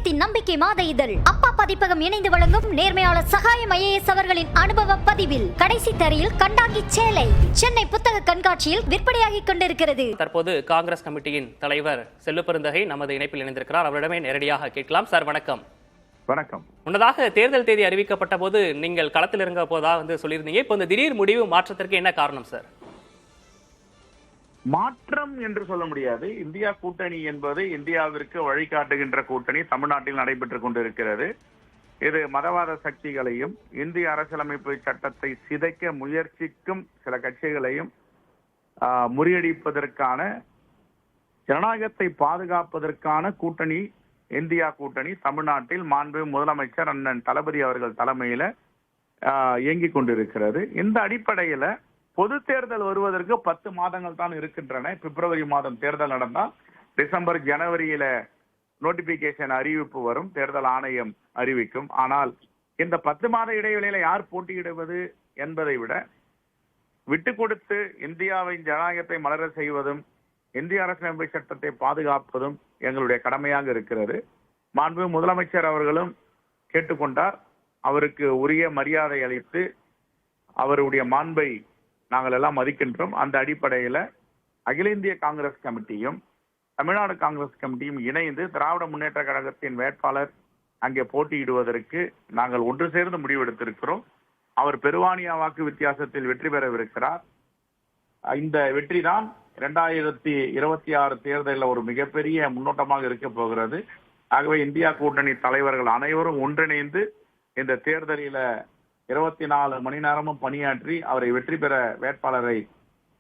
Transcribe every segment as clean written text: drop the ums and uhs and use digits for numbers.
தேசத்தின் நம்பிக்கை மாத இதழ் அப்பா பதிப்பகம் இணைந்து வழங்கும் நேர்மையாளர் சகாயம் IAS அவர்களின் அனுபவ பதிவில் கடைசி தரையில் கண்டாங்கி சேலை சென்னை புத்தக கண்காட்சியில் விற்பனையாகிக் கொண்டிருக்கிறது. தற்போது காங்கிரஸ் கமிட்டியின் தலைவர் செல்வபெருந்தகை நமது இணைப்பில் இணைந்திருக்கிறார். அவரிடமே நேரடியாக கேட்கலாம். சார் வணக்கம். வணக்கம். முன்னதாக தேர்தல் தேதி அறிவிக்கப்பட்ட போது நீங்கள் களத்தில் இருந்த போதா சொல்லியிருந்தீங்க. இப்போ இந்த திடீர் முடிவு மாற்றத்திற்கு என்ன காரணம் சார்? மாற்றம் என்று சொல்ல முடியாது. இந்தியா கூட்டணி என்பது இந்தியாவிற்கு வழிகாட்டுகின்ற கூட்டணி தமிழ்நாட்டில் நடைபெற்றுக் கொண்டிருக்கிறது. இது மதவாத சக்திகளையும் இந்திய அரசியலமைப்பு சட்டத்தை சிதைக்க முயற்சிக்கும் சில கட்சிகளையும் முறியடிப்பதற்கான, ஜனநாயகத்தை பாதுகாப்பதற்கான கூட்டணி இந்தியா கூட்டணி தமிழ்நாட்டில் மாண்பு முதலமைச்சர் அண்ணன் தளபதி அவர்கள் தலைமையில இயங்கிக் கொண்டிருக்கிறது. இந்த அடிப்படையில பொது தேர்தல் வருவதற்கு 10 மாதங்கள் தான் இருக்கின்றன. பிப்ரவரி மாதம் தேர்தல் நடந்தால் டிசம்பர் ஜனவரியில நோட்டிபிகேஷன் அறிவிப்பு வரும், தேர்தல் ஆணையம் அறிவிக்கும். ஆனால் இந்த 10 மாத இடைவெளியில யார் போட்டியிடுவது என்பதை விட விட்டு கொடுத்து இந்தியாவின் ஜனநாயகத்தை மலர செய்வதும் இந்திய அரசியலமைப்பு சட்டத்தை பாதுகாப்பதும் எங்களுடைய கடமையாக இருக்கிறது. மாண்பு முதலமைச்சர் அவர்களும் கேட்டுக்கொண்டார். அவருக்கு உரிய மரியாதை அளித்து அவருடைய மாண்பை நாங்கள் எல்லாம் மதிக்கின்றோம். அந்த அடிப்படையில அகில இந்திய காங்கிரஸ் கமிட்டியும் தமிழ்நாடு காங்கிரஸ் கமிட்டியும் இணைந்து திராவிட முன்னேற்ற கழகத்தின் வேட்பாளர் அங்கே போட்டியிடுவதற்கு நாங்கள் ஒன்று சேர்ந்து முடிவெடுத்திருக்கிறோம். அவர் பெருவானியா வாக்கு வித்தியாசத்தில் வெற்றி பெறவிருக்கிறார். இந்த வெற்றி தான் 2026 தேர்தலில் ஒரு மிகப்பெரிய முன்னோட்டமாக இருக்க போகிறது. ஆகவே இந்தியா கூட்டணி தலைவர்கள் அனைவரும் ஒன்றிணைந்து இந்த தேர்தலில 24 மணி நேரமும் பணியாற்றி அவரை வெற்றி பெற வேட்பாளரை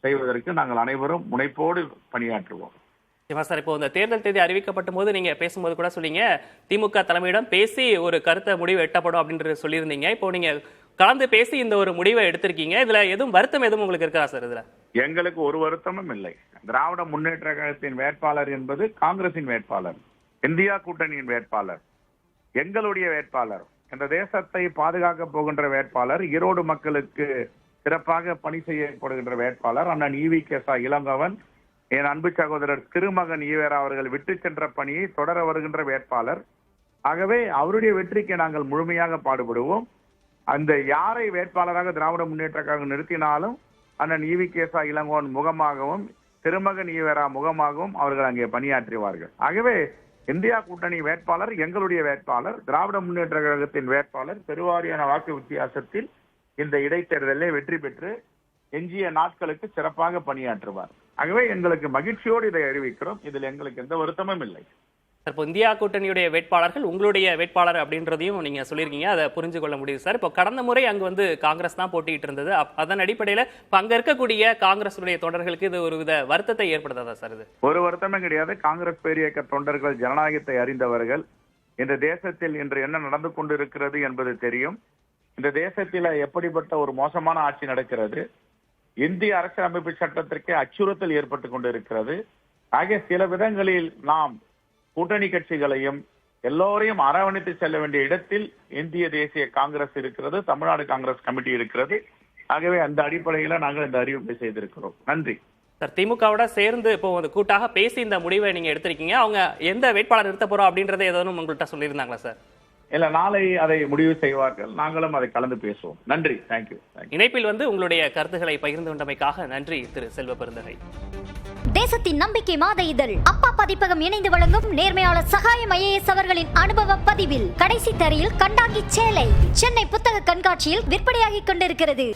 செய்வதற்கு நாங்கள் அனைவரும் முனைப்போடு பணியாற்றுவோம். சார், இப்போ இந்த தேர்தல் தேதி அறிவிக்கப்பட்ட போது நீங்க பேசும்போது கூட சொன்னீங்க, திமுக தலைமையிடம் பேசி ஒரு கருத்தை முடிவு எட்டப்படும் அப்படின்றது சொல்லியிருந்தீங்க. இப்போ நீங்க கலந்து பேசி இந்த ஒரு முடிவை எடுத்திருக்கீங்க. இதுல எதுவும் வருத்தம் எதுவும் உங்களுக்கு இருக்கா சார்? இதுல எங்களுக்கு ஒரு வருத்தமும் இல்லை. திராவிட முன்னேற்ற கழகத்தின் வேட்பாளர் என்பது காங்கிரசின் வேட்பாளர், இந்தியா கூட்டணியின் வேட்பாளர், எங்களுடைய வேட்பாளர், இந்த தேசத்தை பாதுகாக்க போகின்ற வேட்பாளர், ஈரோடு மக்களுக்கு சிறப்பாக பணி செய்யப்படுகின்ற வேட்பாளர் அண்ணன் EV.K. இளங்கோவன், என் அன்பு சகோதரர் திருமகன் ஈவேரா அவர்கள் விட்டு சென்ற பணியை தொடர வருகின்ற வேட்பாளர். ஆகவே அவருடைய வெற்றிக்கு நாங்கள் முழுமையாக பாடுபடுவோம். அந்த யாரை வேட்பாளராக திராவிட முன்னேற்ற கழகம் நிறுத்தினாலும் அண்ணன் EV.K. இளங்கோவன் முகமாகவும் திருமகன் ஈவேரா முகமாகவும் அவர்கள் அங்கே பணியாற்றுவார்கள். ஆகவே இந்தியா கூட்டணி வேட்பாளர் எங்களுடைய வேட்பாளர், திராவிட முன்னேற்ற கழகத்தின் வேட்பாளர் பெருவாரியான வாக்கு வித்தியாசத்தில் இந்த இடைத்தேர்தலில் வெற்றி பெற்று எஞ்சிய நாட்களுக்கு சிறப்பாக பணியாற்றுவார். ஆகவே எங்களுக்கு மகிழ்ச்சியோடு இதை அறிவிக்கிறோம். இதில் எங்களுக்கு எந்த வருத்தமும் இல்லை. இப்போ இந்தியா கூட்டணியுடைய வேட்பாளர்கள் உங்களுடைய வேட்பாளர் அப்படின்றதையும் நீங்க சொல்லியிருக்கீங்க. அதை புரிஞ்சு கொள்ள முடியுது சார். இப்போ கடந்த முறை அங்கு காங்கிரஸ் தான் போட்டிட்டு இருந்தது. அதன் அடிப்படையில் இப்போ அங்க இருக்கக்கூடிய காங்கிரஸுடைய தொண்டர்களுக்கு இது ஒரு வித வருத்தத்தை ஏற்படுத்தாதா சார்? இது ஒரு வருத்தமே கிடையாது. காங்கிரஸ் பேரியக்க தொண்டர்கள் ஜனநாயகத்தை அறிந்தவர்கள். இந்த தேசத்தில் இன்று என்ன நடந்து கொண்டிருக்கிறது என்பது தெரியும். இந்த தேசத்தில் எப்படிப்பட்ட ஒரு மோசமான ஆட்சி நடக்கிறது, இந்திய அரசியலமைப்பு சட்டத்திற்கு அச்சுறுத்தல் ஏற்பட்டுக் கொண்டிருக்கிறது. ஆகிய சில விதங்களில் நாம் கூட்டணி கட்சிகளையும் எல்லோரையும் அரவணைத்து செல்ல வேண்டிய இடத்தில் இந்திய தேசிய காங்கிரஸ் இருக்கிறது, தமிழ்நாடு காங்கிரஸ் கமிட்டி இருக்கிறது. ஆகவே அந்த அடிப்படையில நாங்கள் இந்த அறிவிப்பை செய்திருக்கிறோம். நன்றி சார். திமுகவோட சேர்ந்து இப்போ கூட்டாக பேசி இந்த முடிவை நீங்க எடுத்திருக்கீங்க. அவங்க எந்த வேட்பாளர் நிறுத்த போறோம் அப்படின்றத ஏதாவது உங்கள்கிட்ட சொல்லியிருந்தாங்களா சார்? இல்ல, நாளை அதை முடிவு செய்வார்கள். நாங்களும் அதை கலந்து பேசுவோம். நன்றி. தேங்க்யூ. இணைப்பில் உங்களுடைய கருத்துக்களை பகிர்ந்து கொண்டமைக்காக நன்றி திரு செல்வபெருந்தகை. தேசத்தின் நம்பிக்கை மாத இதழ் அப்பா பதிப்பகம் இணைந்து வழங்கும் நேர்மையாளர் சகாயம் IAS அவர்களின் அனுபவ பதிவில் கடைசி தரையில் கண்டாங்கி சேலை சென்னை புத்தக கண்காட்சியில் விற்பனையாகிக் கொண்டிருக்கிறது.